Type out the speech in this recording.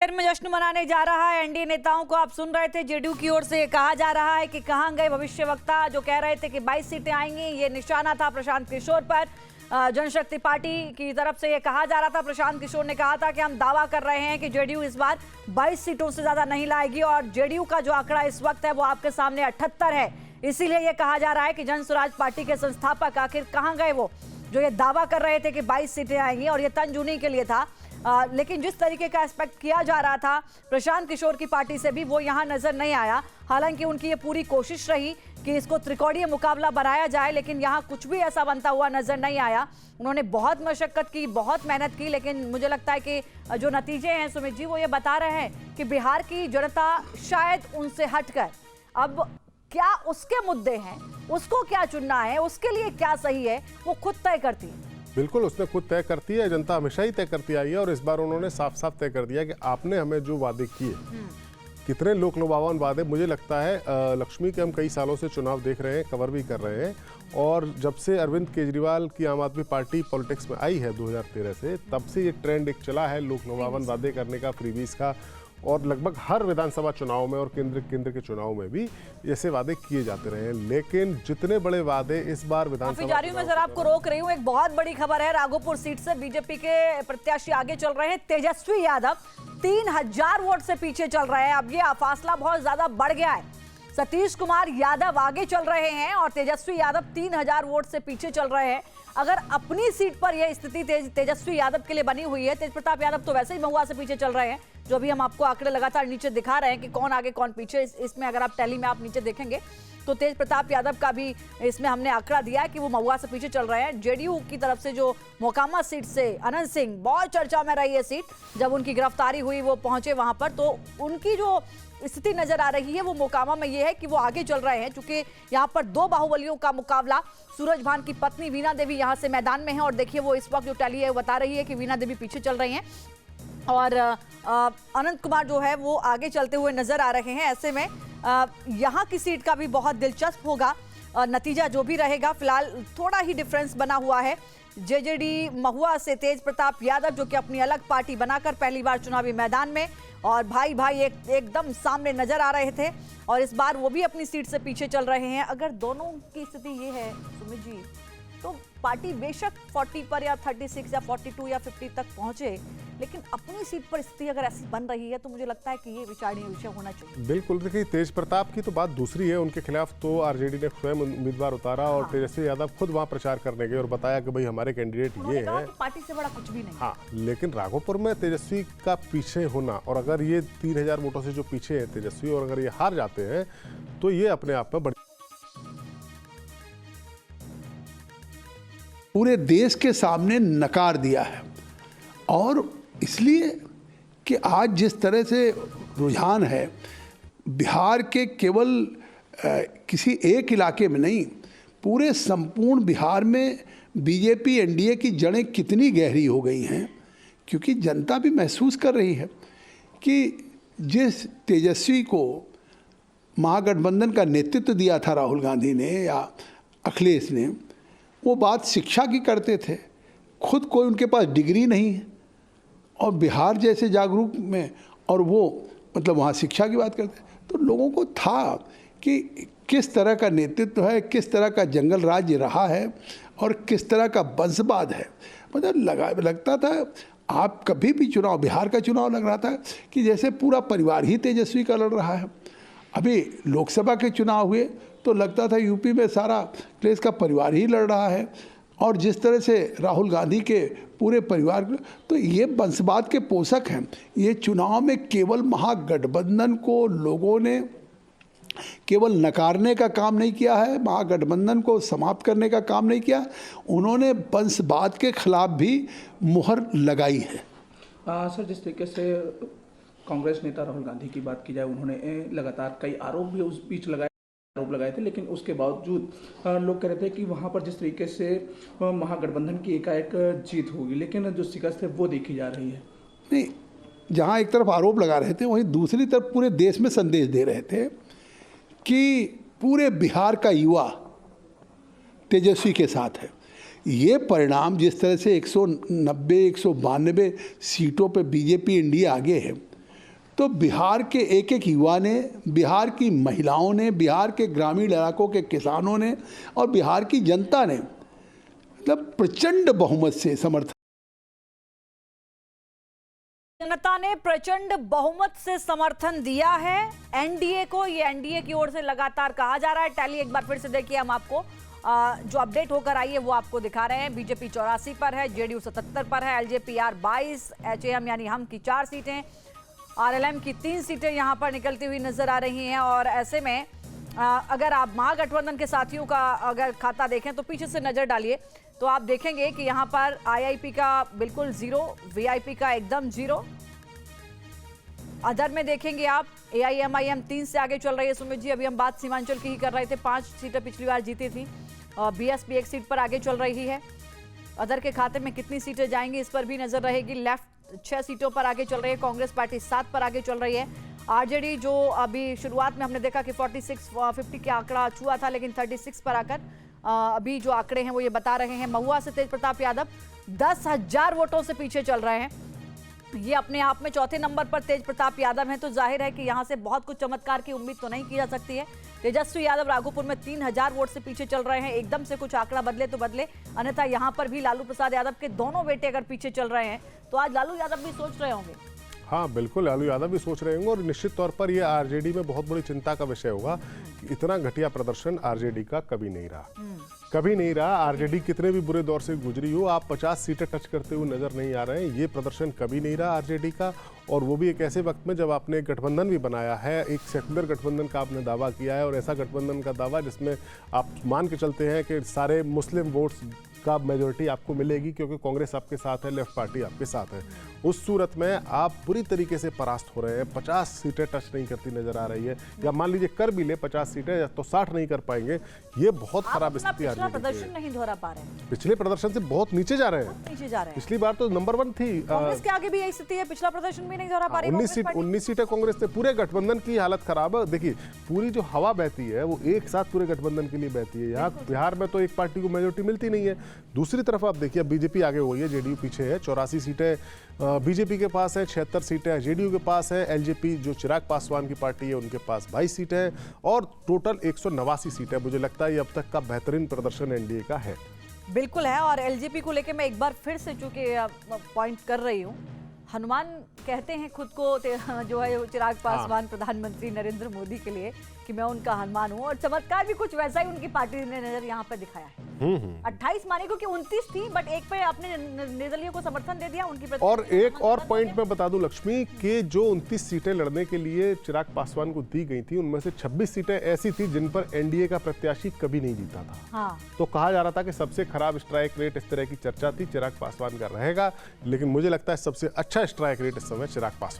मुंगेर में जश्न मनाने जा रहा है एनडीए नेताओं को आप सुन रहे थे। जेडीयू की ओर से कहा जा रहा है कि कहां गए भविष्यवक्ता जो कह रहे थे कि 22 सीटें आएंगी। ये निशाना था प्रशांत किशोर पर। जनशक्ति पार्टी की तरफ से ये कहा जा रहा था, प्रशांत किशोर ने कहा था कि हम दावा कर रहे हैं कि जेडीयू इस बार 22 सीटों से ज्यादा नहीं लाएगी और जेडीयू का जो आंकड़ा इस वक्त है वो आपके सामने 78 है। इसीलिए ये कहा जा रहा है कि जन स्वराज पार्टी के संस्थापक आखिर कहां गए वो जो ये दावा कर रहे थे कि 22 सीटें आएंगी और ये तंज उन्हीं के लिए था। लेकिन जिस तरीके का एक्सपेक्ट किया जा रहा था प्रशांत किशोर की पार्टी से भी वो यहाँ नजर नहीं आया। हालांकि उनकी ये पूरी कोशिश रही कि इसको त्रिकोणीय मुकाबला बनाया जाए, लेकिन यहाँ कुछ भी ऐसा बनता हुआ नजर नहीं आया। उन्होंने बहुत मशक्कत की, बहुत मेहनत की, लेकिन मुझे लगता है कि जो नतीजे हैं सुमित जी वो ये बता रहे हैं कि बिहार की जनता शायद उनसे हटकर अब क्या उसके मुद्दे हैं, उसको क्या चुनना है, उसके लिए क्या सही है, वो खुद तय करती है। बिल्कुल, उसने खुद तय करती है। जनता हमेशा ही तय करती आई है और इस बार उन्होंने साफ साफ तय कर दिया कि आपने हमें जो वादे किए, कितने लोक लुभावन वादे। मुझे लगता है लक्ष्मी के हम कई सालों से चुनाव देख रहे हैं, कवर भी कर रहे हैं और जब से अरविंद केजरीवाल की आम आदमी पार्टी पॉलिटिक्स में आई है 2013 से, तब से ये ट्रेंड एक चला है लोक लुभावन वादे करने का, फ्रीबीज का। और लगभग हर विधानसभा चुनाव में और केंद्र के चुनाव में भी ऐसे वादे किए जाते रहे हैं। लेकिन जितने बड़े वादे इस बार विधानसभा जारी में जरा आपको रोक रही हूँ, एक बहुत बड़ी खबर है। राघोपुर सीट से बीजेपी के प्रत्याशी आगे चल रहे हैं। तेजस्वी यादव 3000 वोट से पीछे चल रहे हैं। अब ये फासला बहुत ज्यादा बढ़ गया है। सतीश कुमार यादव आगे चल रहे हैं और तेजस्वी यादव 3000 वोट से पीछे चल रहे हैं। अगर अपनी सीट पर यह स्थिति तेजस्वी यादव के लिए बनी हुई है, तेज प्रताप यादव तो वैसे ही महुआ से पीछे चल रहे हैं, जो अभी हम आपको आंकड़े लगातार नीचे दिखा रहे हैं कि कौन आगे कौन पीछे। इसमें अगर आप टैली में आप नीचे देखेंगे तो तेज प्रताप यादव का भी इसमें हमने आंकड़ा दिया है कि वो महुआ से पीछे चल रहे हैं। जेडीयू की तरफ से जो मोकामा सीट से अनंत सिंह, बहुत चर्चा में रही है सीट, जब उनकी गिरफ्तारी हुई वो पहुंचे वहां पर, तो उनकी जो स्थिति नजर आ रही है वो मोकामा में ये है कि वो आगे चल रहे हैं। चूंकि यहाँ पर दो बाहुबलियों का मुकाबला, सूरज भान की पत्नी वीणा देवी यहाँ से मैदान में है और देखिए वो इस वक्त जो टैली है वो बता रही है कि वीणा देवी पीछे चल रही हैं और अनंत कुमार जो है वो आगे चलते हुए नजर आ रहे हैं। ऐसे में यहाँ की सीट का भी बहुत दिलचस्प होगा नतीजा जो भी रहेगा। फिलहाल थोड़ा ही डिफरेंस बना हुआ है। जेजेडी महुआ से तेज प्रताप यादव जो कि अपनी अलग पार्टी बनाकर पहली बार चुनावी मैदान में और भाई एकदम सामने नजर आ रहे थे और इस बार वो भी अपनी सीट से पीछे चल रहे हैं। अगर दोनों की स्थिति ये है सुमित जी, तो पार्टी बेशक 40 पर या 36 या 42 या 50 तक पहुंचे, लेकिन अपनी सीट पर स्थिति अगर ऐसी बन रही है तो मुझे लगता है कि ये विचारणीय विषय होना चाहिए। बिल्कुल, देखिए तेज प्रताप की तो बात दूसरी है। उनके खिलाफ तो आरजेडी ने स्वयं उम्मीदवार उतारा और तेजस्वी यादव खुद वहां प्रचार करने गए और बताया कि भाई हमारे कैंडिडेट ये है, पार्टी से बड़ा कुछ भी नहीं। हाँ, लेकिन राघोपुर में तेजस्वी का पीछे होना और अगर ये 3000 वोटों से जो पीछे है तेजस्वी और अगर ये हार जाते हैं तो ये अपने आप में बड़ी पूरे देश के सामने नकार दिया है। और इसलिए कि आज जिस तरह से रुझान है बिहार के केवल किसी एक इलाके में नहीं, पूरे संपूर्ण बिहार में बीजेपी एनडीए की जड़ें कितनी गहरी हो गई हैं, क्योंकि जनता भी महसूस कर रही है कि जिस तेजस्वी को महागठबंधन का नेतृत्व दिया था राहुल गांधी ने या अखिलेश ने, वो बात शिक्षा की करते थे, खुद कोई उनके पास डिग्री नहीं है और बिहार जैसे जागरूक में और वो मतलब वहाँ शिक्षा की बात करते, तो लोगों को था कि किस तरह का नेतृत्व है, किस तरह का जंगल राज्य रहा है और किस तरह का वंशवाद है। मतलब लगता था आप कभी भी चुनाव, बिहार का चुनाव लग रहा था कि जैसे पूरा परिवार ही तेजस्वी का लड़ रहा है। अभी लोकसभा के चुनाव हुए तो लगता था यूपी में सारा देश का परिवार ही लड़ रहा है और जिस तरह से राहुल गांधी के पूरे परिवार, तो ये वंशवाद के पोषक हैं। ये चुनाव में केवल महागठबंधन को लोगों ने केवल नकारने का काम नहीं किया है, महागठबंधन को समाप्त करने का काम नहीं किया, उन्होंने वंशवाद के खिलाफ भी मुहर लगाई है। सर, जिस तरीके से कांग्रेस नेता राहुल गांधी की बात की जाए, उन्होंने लगातार कई आरोप भी उस बीच आरोप लगाए थे, लेकिन उसके बावजूद लोग कह रहे थे कि वहां पर जिस तरीके से महागठबंधन की एकाएक जीत होगी, लेकिन जो शिकस्त है वो देखी जा रही है। नहीं, जहां एक तरफ आरोप लगा रहे थे वहीं दूसरी तरफ पूरे देश में संदेश दे रहे थे कि पूरे बिहार का युवा तेजस्वी के साथ है। ये परिणाम जिस तरह से 190 192 सीटों पे बीजेपी एनडीए आगे है, तो बिहार के एक एक युवा ने, बिहार की महिलाओं ने, बिहार के ग्रामीण इलाकों के किसानों ने और बिहार की जनता ने मतलब प्रचंड बहुमत से समर्थन। जनता ने प्रचंड बहुमत से समर्थन दिया है एनडीए को। ये एनडीए की ओर से लगातार कहा जा रहा है। टैली एक बार फिर से देखिए, हम आपको जो अपडेट होकर आई है वो आपको दिखा रहे हैं। बीजेपी 84 पर है, जेडीयू 77 पर है, एलजेपी-आर 22, एचएएम यानी हम की 4 सीटें, आरएलएम की 3 सीटें यहां पर निकलती हुई नजर आ रही हैं। और ऐसे में अगर आप महागठबंधन के साथियों का अगर खाता देखें तो पीछे से नजर डालिए तो आप देखेंगे कि यहां पर आईआईपी का बिल्कुल 0, वीआईपी का एकदम 0। अदर में देखेंगे आप एआईएमआईएम 3 से आगे चल रही है। सुमित जी, अभी हम बात सीमांचल की ही कर रहे थे, 5 सीटें पिछली बार जीती थी। बीएसपी 1 सीट पर आगे चल रही है। अदर के खाते में कितनी सीटें जाएंगी इस पर भी नजर रहेगी। लेफ्ट 6 सीटों पर आगे चल रही है, कांग्रेस पार्टी 7 पर आगे चल रही है। आरजेडी जो अभी शुरुआत में हमने देखा कि 46-50 का आंकड़ा छुआ था, लेकिन 36 पर आकर अभी जो आंकड़े हैं वो ये बता रहे हैं। महुआ से तेज प्रताप यादव 10,000 वोटों से पीछे चल रहे हैं। ये अपने आप में चौथे नंबर पर तेज प्रताप यादव हैं, तो जाहिर है कि यहां से बहुत कुछ चमत्कार की उम्मीद तो नहीं की जा सकती है। तेजस्वी यादव राघोपुर में 3,000 वोट से पीछे चल रहे हैं। एकदम से कुछ आंकड़ा बदले तो बदले, अन्यथा यहां पर भी लालू प्रसाद यादव के दोनों बेटे अगर पीछे चल रहे हैं तो आज लालू यादव भी सोच रहे होंगे। हाँ बिल्कुल, लालू यादव भी सोच रहे होंगे और निश्चित तौर पर यह आरजेडी में बहुत बड़ी चिंता का विषय होगा कि इतना घटिया प्रदर्शन आरजेडी का कभी नहीं रहा, कभी नहीं रहा। आरजेडी कितने भी बुरे दौर से गुजरी हो, आप 50 सीटें टच करते हुए नजर नहीं आ रहे हैं। ये प्रदर्शन कभी नहीं रहा आरजेडी का, और वो भी एक ऐसे वक्त में जब आपने एक गठबंधन भी बनाया है, एक सेकुलर गठबंधन का आपने दावा किया है, और ऐसा गठबंधन का दावा जिसमें आप मान के चलते हैं कि सारे मुस्लिम वोट्स का मेजोरिटी आपको मिलेगी क्योंकि कांग्रेस आपके साथ है, लेफ्ट पार्टी आपके साथ है। उस सूरत में आप बुरी तरीके से परास्त हो रहे हैं। 50 सीटें टच नहीं करती नजर आ रही है, या मान लीजिए कर भी ले 50 सीटें तो 60 नहीं कर पाएंगे। ये बहुत खराब स्थिति आ रही है। प्रदर्शन नहीं दोहरा पा रहे हैं, पिछले प्रदर्शन से बहुत नीचे जा रहे हैं, नीचे जा रहे हैं। पिछली बार तो नंबर 1 थी। कांग्रेस के आगे भी यही स्थिति है, पिछला प्रदर्शन भी नहीं दोहरा पा रही। 19 सीटें कांग्रेस ने, पूरे गठबंधन की हालत खराब है। देखिए पूरी जो हवा बहती है वो एक साथ पूरे गठबंधन के लिए बहती है। यहाँ बिहार में तो एक पार्टी को मेजोरिटी मिलती नहीं है। दूसरी तरफ आप देखिए, बीजेपी आगे हो गई है, जेडीयू पीछे है। 84 सीटें बीजेपी के पास है, 76 सीटें जेडीयू के पास है। एलजेपी जो चिराग पासवान की पार्टी है उनके पास 22 सीटें हैं, और टोटल 189 सीटें। मुझे लगता है ये अब तक का बेहतरीन प्रदर्शन एनडीए का है। बिल्कुल है। और एलजेपी को लेकर मैं एक बार फिर से चूंकि पॉइंट कर रही हूँ, हनुमान कहते हैं खुद को जो है चिराग पासवान प्रधानमंत्री नरेंद्र मोदी के लिए कि मैं उनका हनुमान हूँ, और चमत्कार भी कुछ वैसा ही उनकी पार्टी ने नजर यहाँ पर दिखाया है। 28 माने को कि 29 थी, बट एक पे अपने निर्दलीय को समर्थन दे दिया उनकी। और एक और पॉइंट मैं बता दूं लक्ष्मी, कि जो 29 सीटें लड़ने के लिए चिराग पासवान को दी गई थी उनमें से 26 सीटें ऐसी थी जिन पर एनडीए का प्रत्याशी कभी नहीं जीता था। हाँ। तो कहा जा रहा था कि सबसे खराब स्ट्राइक रेट, इस तरह की चर्चा थी, चिराग पासवान का रहेगा। लेकिन मुझे लगता है सबसे अच्छा स्ट्राइक रेट इस समय चिराग पासवान